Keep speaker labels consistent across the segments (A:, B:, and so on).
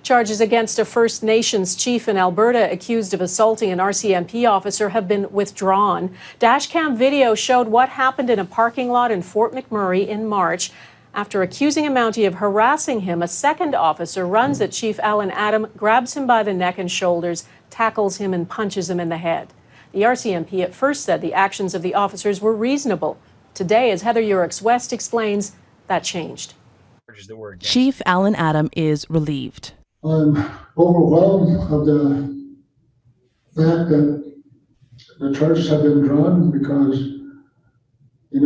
A: Charges against a First Nations chief in Alberta accused of assaulting an RCMP officer have been withdrawn. Dashcam video showed what happened in a parking lot in Fort McMurray in March. After accusing a Mountie of harassing him, a second officer runs at Chief Allan Adam, grabs him by the neck and shoulders, tackles him and punches him in the head. The RCMP at first said the actions of the officers were reasonable. Today, as Heather Yourex-West explains, that changed.
B: Chief Allan Adam is relieved.
C: I'm overwhelmed of the fact that the charges have been drawn because, we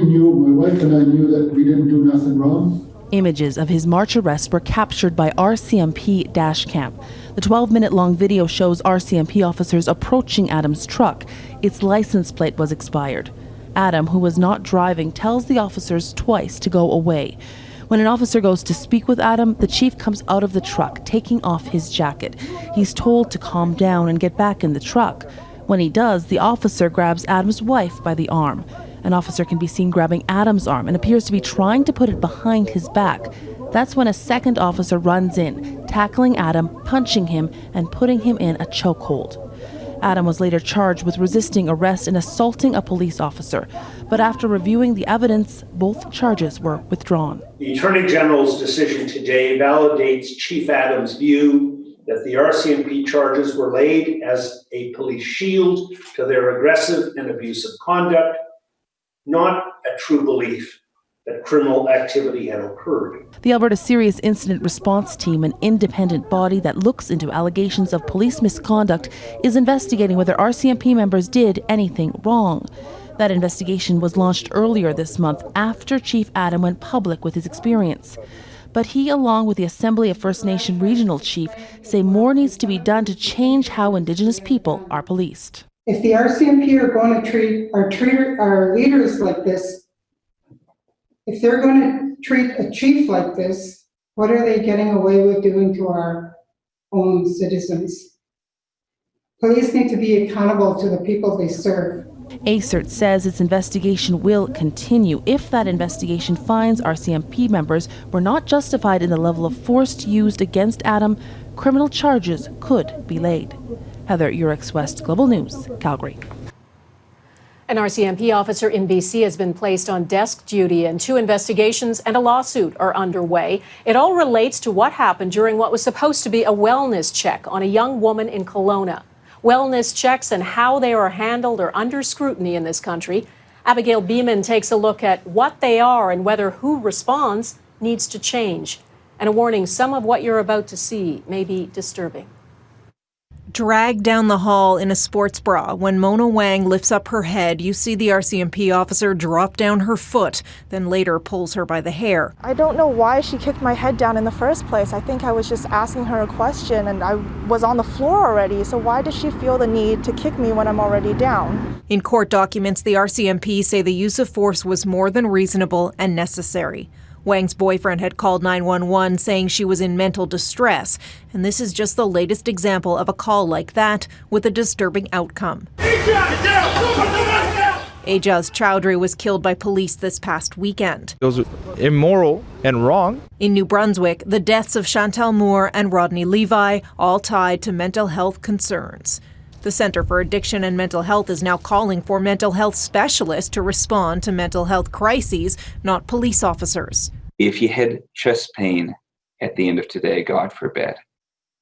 C: knew, my wife and I knew that we didn't do nothing wrong.
B: Images of his March arrest were captured by RCMP dashcam. The 12-minute-long video shows RCMP officers approaching Adam's truck. Its license plate was expired. Adam, who was not driving, tells the officers twice to go away. When an officer goes to speak with Adam, the chief comes out of the truck, taking off his jacket. He's told to calm down and get back in the truck. When he does, the officer grabs Adam's wife by the arm. An officer can be seen grabbing Adam's arm and appears to be trying to put it behind his back. That's when a second officer runs in, tackling Adam, punching him, and putting him in a chokehold. Adam was later charged with resisting arrest and assaulting a police officer. But after reviewing the evidence, both charges were withdrawn.
D: The Attorney General's decision today validates Chief Adam's view that the RCMP charges were laid as a police shield to their aggressive and abusive conduct, not a true belief that criminal activity had occurred.
B: The Alberta Serious Incident Response Team, an independent body that looks into allegations of police misconduct, is investigating whether RCMP members did anything wrong. That investigation was launched earlier this month after Chief Adam went public with his experience. But he, along with the Assembly of First Nation Regional Chief, say more needs to be done to change how Indigenous people are policed.
E: If the RCMP are going to treat our leaders like this, if they're going to treat a chief like this, what are they getting away with doing to our own citizens? Police need to be accountable to the people they serve.
B: ACERT says its investigation will continue. If that investigation finds RCMP members were not justified in the level of force used against Adam, criminal charges could be laid. Heather Yourex-West, Global News, Calgary.
A: An RCMP officer in BC has been placed on desk duty, and 2 investigations and a lawsuit are underway. It all relates to what happened during what was supposed to be a wellness check on a young woman in Kelowna. Wellness checks and how they are handled are under scrutiny in this country. Abigail Bimman takes a look at what they are and whether who responds needs to change. And a warning, some of what you're about to see may be disturbing.
F: Dragged down the hall in a sports bra, when Mona Wang lifts up her head, you see the RCMP officer drop down her foot, then later pulls her by the hair.
G: I don't know why she kicked my head down in the first place. I think I was just asking her a question and I was on the floor already, so why does she feel the need to kick me when I'm already down?
F: In court documents, the RCMP say the use of force was more than reasonable and necessary. Wang's boyfriend had called 911 saying she was in mental distress, and this is just the latest example of a call like that with a disturbing outcome. Ajaz Chowdhury was killed by police this past weekend.
H: It was immoral and wrong.
F: In New Brunswick, the deaths of Chantal Moore and Rodney Levi all tied to mental health concerns. The Centre for Addiction and Mental Health is now calling for mental health specialists to respond to mental health crises, not police officers.
I: If you had chest pain at the end of today, God forbid,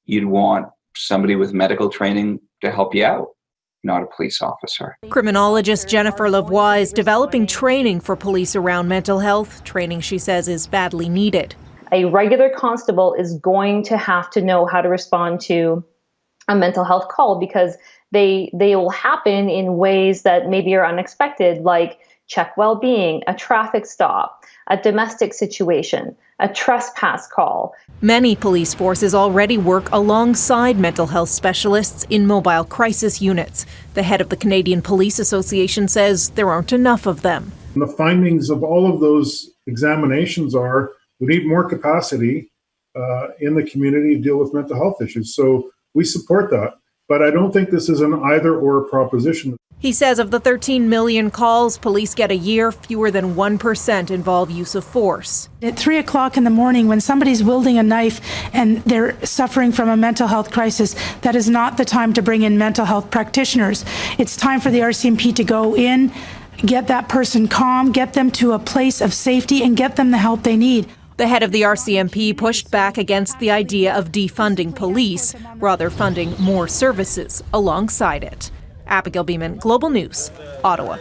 I: you'd want somebody with medical training to help you out, not a police officer.
F: Criminologist Jennifer Lavoie is developing training for police around mental health, training she says is badly needed.
J: A regular constable is going to have to know how to respond to a mental health call, because they will happen in ways that maybe are unexpected, like check well-being, a traffic stop, a domestic situation, a trespass call.
F: Many police forces already work alongside mental health specialists in mobile crisis units. The head of the Canadian Police Association says there aren't enough of them.
C: And the findings of all of those examinations are we need more capacity in the community to deal with mental health issues. So we support that.
K: But I don't think this is an either-or proposition.
F: He says of the 13 million calls police get a year, fewer than 1% involve use of force.
L: At 3 o'clock in the morning, when somebody's wielding a knife and they're suffering from a mental health crisis, that is not the time to bring in mental health practitioners. It's time for the RCMP to go in, get that person calm, get them to a place of safety, and get them the help they need.
F: The head of the RCMP pushed back against the idea of defunding police, rather funding more services alongside it. Abigail Bimman, Global News, Ottawa.